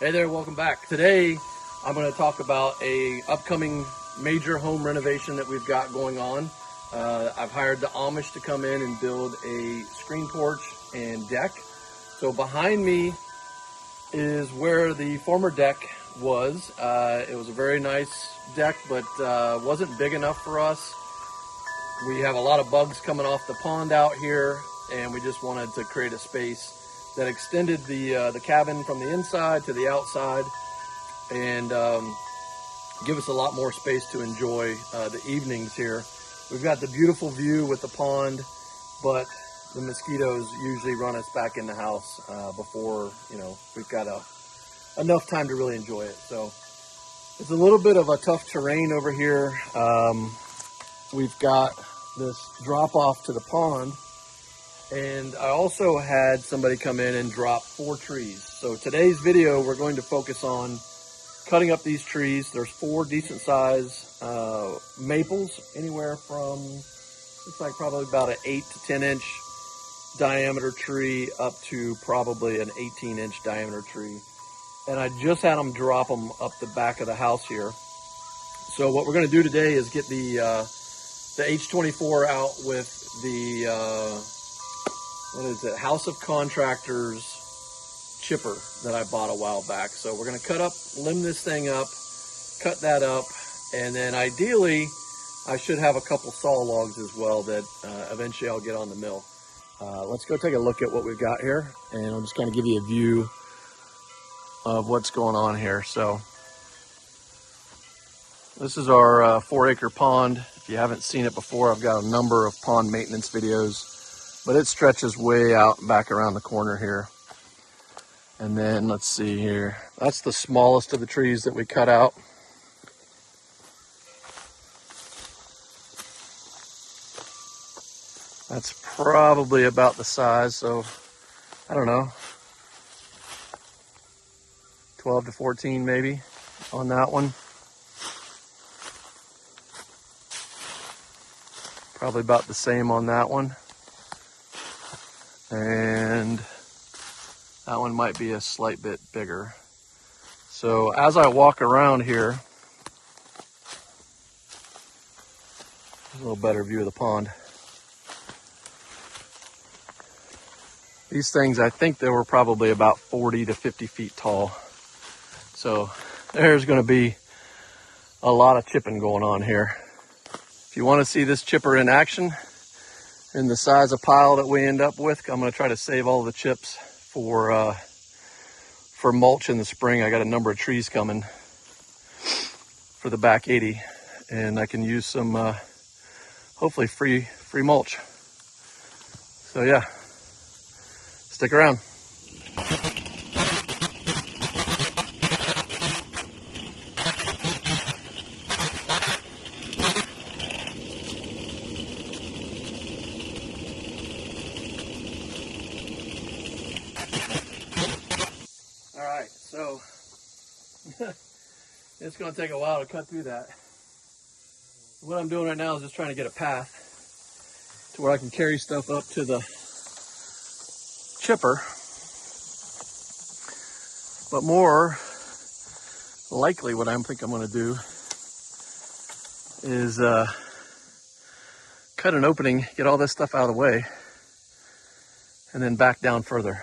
Hey there, welcome back. Today, I'm going to talk about a upcoming major home renovation that we've got going on. I've hired the Amish to come in and build a screen porch and deck. So behind me is where the former deck was. It was a very nice deck, but wasn't big enough for us. We have a lot of bugs coming off the pond out here, and we just wanted to create a space that extended the cabin from the inside to the outside and give us a lot more space to enjoy the evenings here. We've got the beautiful view with the pond, but the mosquitoes usually run us back in the house before, we've got enough time to really enjoy it. So it's a little bit of a tough terrain over here. We've got this drop off to the pond, and I also had somebody come in and drop 4 trees. So today's video, we're going to focus on cutting up these trees. There's 4 decent size maples, anywhere from, looks like probably about an 8 to 10 inch diameter tree up to probably an 18-inch diameter tree. And I just had them drop them up the back of the house here. So what we're going to do today is get the H24 out with the what is it, House of Contractors chipper that I bought a while back. So we're going to limb this thing up, cut that up, and then ideally I should have a couple saw logs as well that eventually I'll get on the mill. Let's go take a look at what we've got here, and I'll just kind of give you a view of what's going on here. So this is our 4-acre pond. If you haven't seen it before, I've got a number of pond maintenance videos, but it stretches way out back around the corner here. And then let's see here. That's the smallest of the trees that we cut out. That's probably about the size, so I don't know, 12 to 14 maybe on that one. Probably about the same on that one. And that one might be a slight bit bigger. So as I walk around here, a little better view of the pond. These things, I think they were probably about 40 to 50 feet tall. So there's going to be a lot of chipping going on here. If you want to see this chipper in action, in the size of pile that we end up with, I'm going to try to save all the chips for mulch in the spring. I got a number of trees coming for the back 80, and I can use some hopefully free mulch. So yeah, stick around. Alright, so it's going to take a while to cut through that. What I'm doing right now is just trying to get a path to where I can carry stuff up to the chipper. But more likely what I think I'm going to do is cut an opening, get all this stuff out of the way, and then back down further.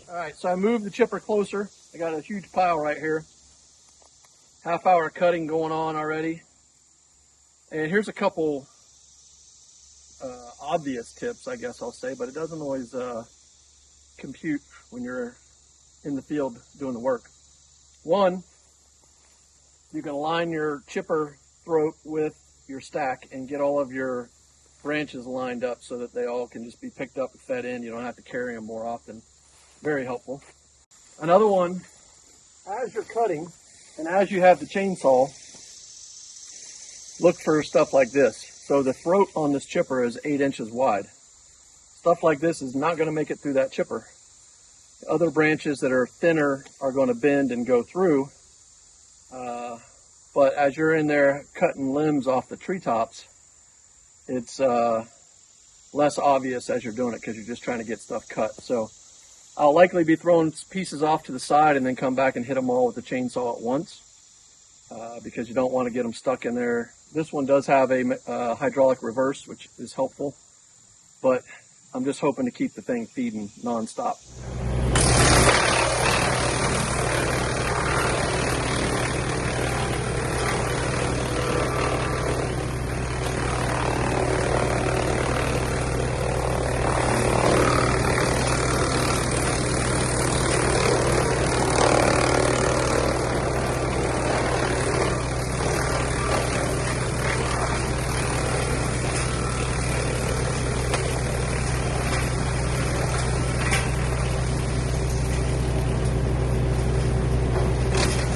Alright, so I moved the chipper closer. I got a huge pile right here. Half-hour cutting going on already. And here's a couple obvious tips, I guess I'll say, but it doesn't always compute when you're in the field doing the work. One, you can align your chipper throat with your stack and get all of your branches lined up so that they all can just be picked up and fed in. You don't have to carry them more often. Very helpful. Another one, as you're cutting and as you have the chainsaw, look for stuff like this. So the throat on this chipper is 8 inches wide. Stuff like this is not going to make it through that chipper. Other branches that are thinner are going to bend and go through. But as you're in there cutting limbs off the treetops, it's less obvious as you're doing it because you're just trying to get stuff cut. So I'll likely be throwing pieces off to the side and then come back and hit them all with the chainsaw at once because you don't want to get them stuck in there. This one does have a hydraulic reverse, which is helpful, but I'm just hoping to keep the thing feeding nonstop.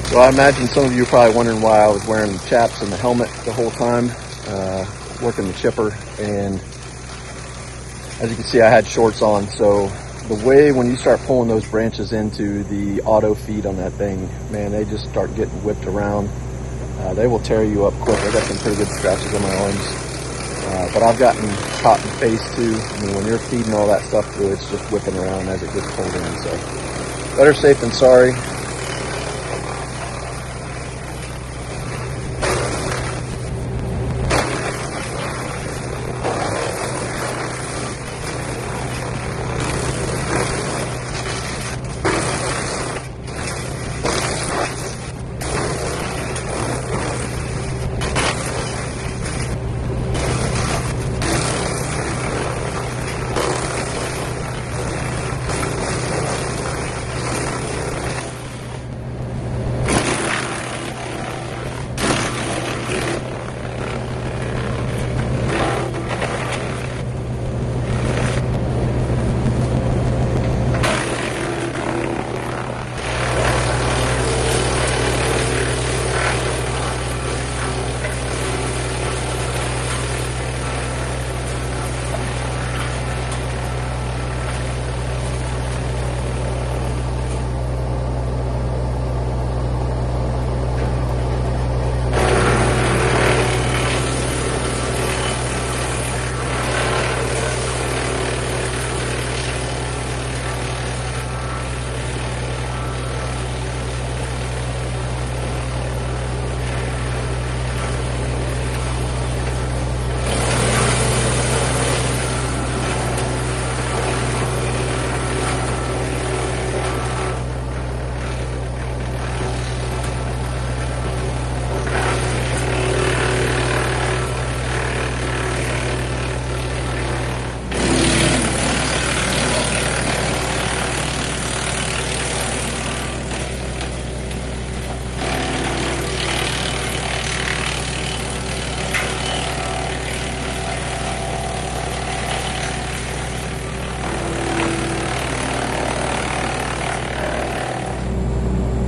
So I imagine some of you are probably wondering why I was wearing the chaps and the helmet the whole time, working the chipper. And as you can see, I had shorts on. So the way when you start pulling those branches into the auto feed on that thing, man, they just start getting whipped around. They will tear you up quick. I got some pretty good scratches on my arms. But I've gotten caught in the face too. I mean, when you're feeding all that stuff through, it's just whipping around as it gets pulled in. So better safe than sorry.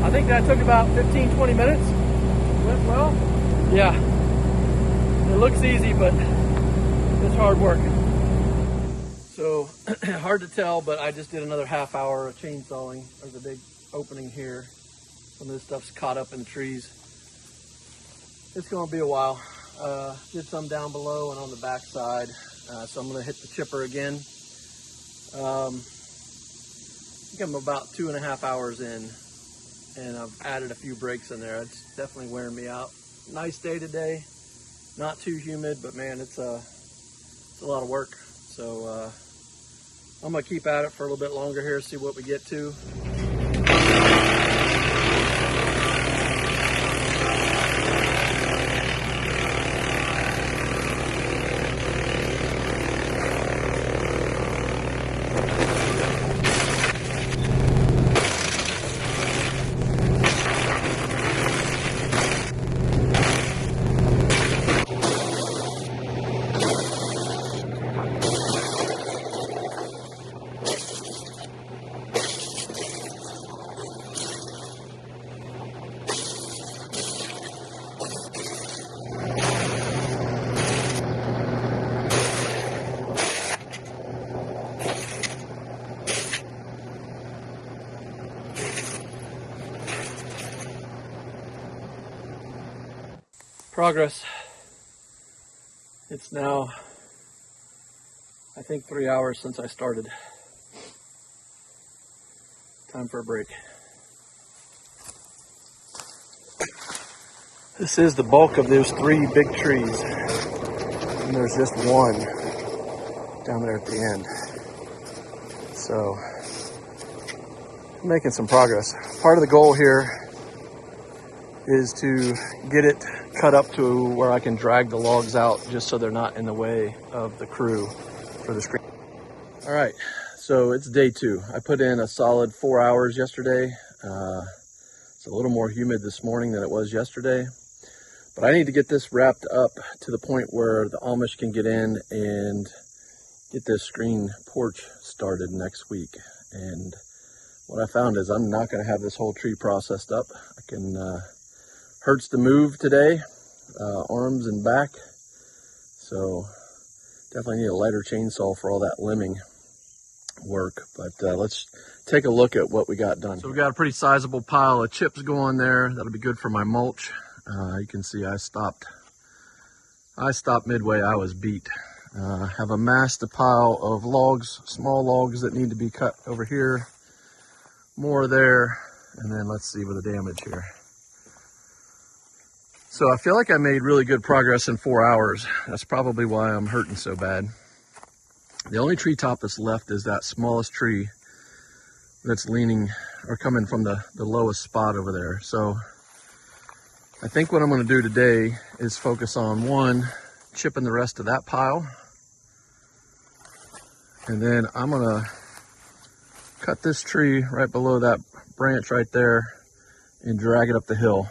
I think that took about 15-20 minutes. Went well. Yeah, it looks easy, but it's hard work. So hard to tell, but I just did another half hour of chainsawing. There's a big opening here. Some of this stuff's caught up in the trees. It's gonna be a while. Did some down below and on the back side. So I'm gonna hit the chipper again. I think I'm about 2.5 hours in, and I've added a few breaks in there. It's definitely wearing me out. Nice day today, not too humid, but man, it's a lot of work. So I'm gonna keep at it for a little bit longer here, see what we get to. Progress. It's now, I think, 3 hours since I started. Time for a break. This is the bulk of those 3 big trees. And there's just one down there at the end. So, I'm making some progress. Part of the goal here is to get it cut up to where I can drag the logs out just so they're not in the way of the crew for the screen. All right, so it's day 2. I put in a solid 4 hours yesterday. It's a little more humid this morning than it was yesterday. But I need to get this wrapped up to the point where the Amish can get in and get this screen porch started next week. And what I found is I'm not going to have this whole tree processed up. I can, hurts to move today, arms and back. So definitely need a lighter chainsaw for all that limbing work. But let's take a look at what we got done. So we got a pretty sizable pile of chips going there. That'll be good for my mulch. You can see I stopped midway. I was beat. Have amassed a pile of logs, small logs that need to be cut over here, more there, and then let's see with the damage here. So I feel like I made really good progress in 4 hours. That's probably why I'm hurting so bad. The only tree top that's left is that smallest tree that's leaning or coming from the lowest spot over there. So I think what I'm going to do today is focus on, one, chipping the rest of that pile. And then I'm going to cut this tree right below that branch right there and drag it up the hill.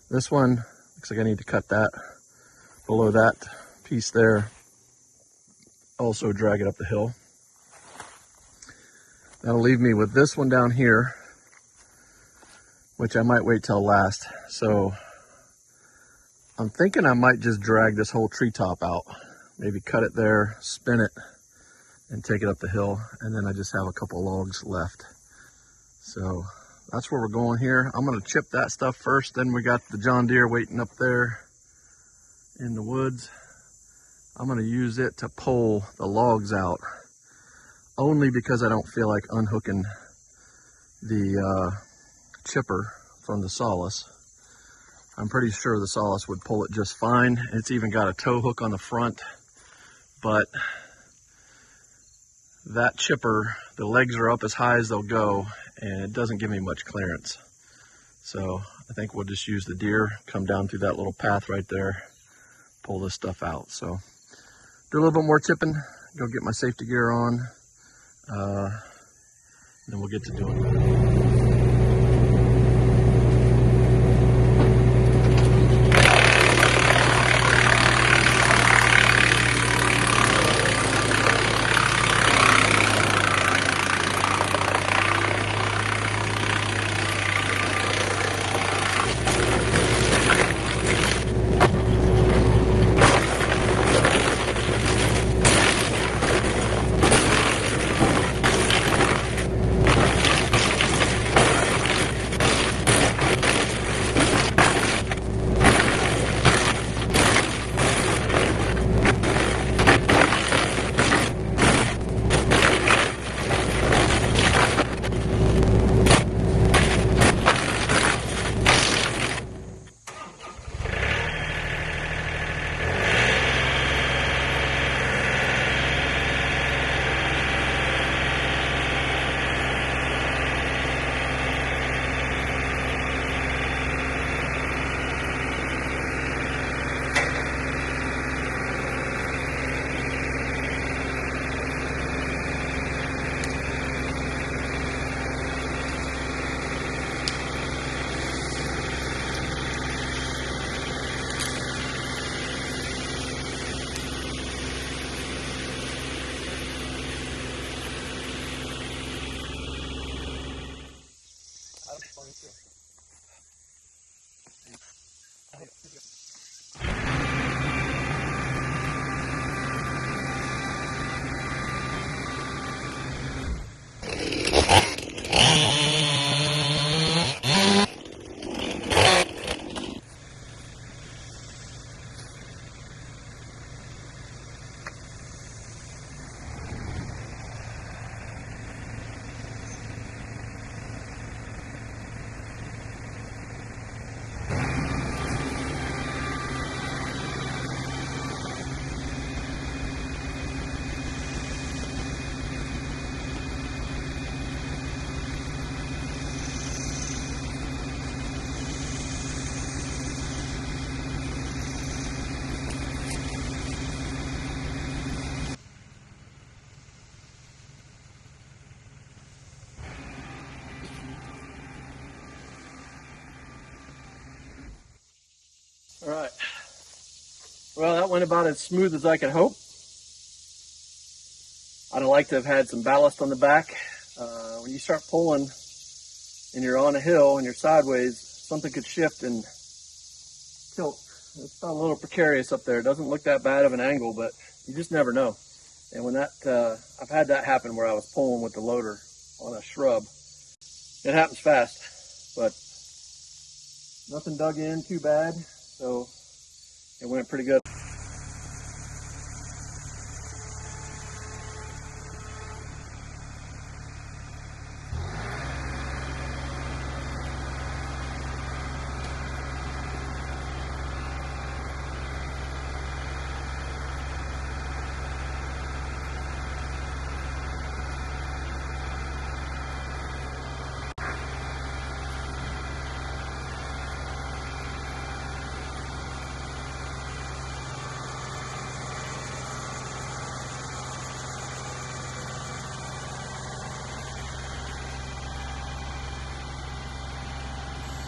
This one looks like I need to cut that below that piece there. Also drag it up the hill. That'll leave me with this one down here, which I might wait till last. So I'm thinking I might just drag this whole treetop out. Maybe cut it there, spin it, and take it up the hill. And then I just have a couple logs left. So that's where we're going here. I'm gonna chip that stuff first. Then we got the John Deere waiting up there in the woods. I'm gonna use it to pull the logs out, only because I don't feel like unhooking the chipper from the Solis. I'm pretty sure the Solis would pull it just fine. It's even got a tow hook on the front, but that chipper, the legs are up as high as they'll go, and it doesn't give me much clearance. So I think we'll just use the Deere, come down through that little path right there, pull this stuff out. So do a little bit more chipping, go get my safety gear on, and then we'll get to doing that. All right. Well, that went about as smooth as I could hope. I'd like to have had some ballast on the back. When you start pulling and you're on a hill and you're sideways, something could shift and tilt. It's a little precarious up there. It doesn't look that bad of an angle, but you just never know. And when I've had that happen where I was pulling with the loader on a shrub. It happens fast, but nothing dug in too bad, so it went pretty good.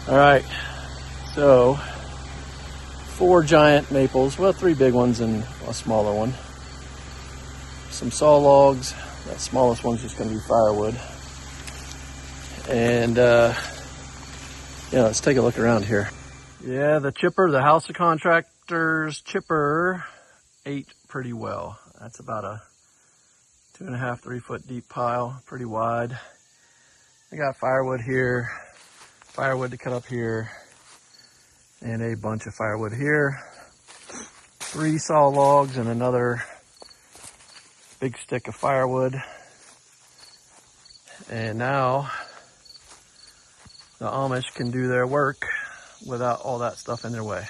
All right, so 4 giant maples, well, 3 big ones and a smaller one. Some saw logs. That smallest one's just going to be firewood. And yeah, let's take a look around here. Yeah, the chipper, the house of contractors chipper ate pretty well. That's about a 2.5, 3 foot deep pile, pretty wide. I got firewood here, firewood to cut up here, and a bunch of firewood here. 3 saw logs and another big stick of firewood. And now the Amish can do their work without all that stuff in their way.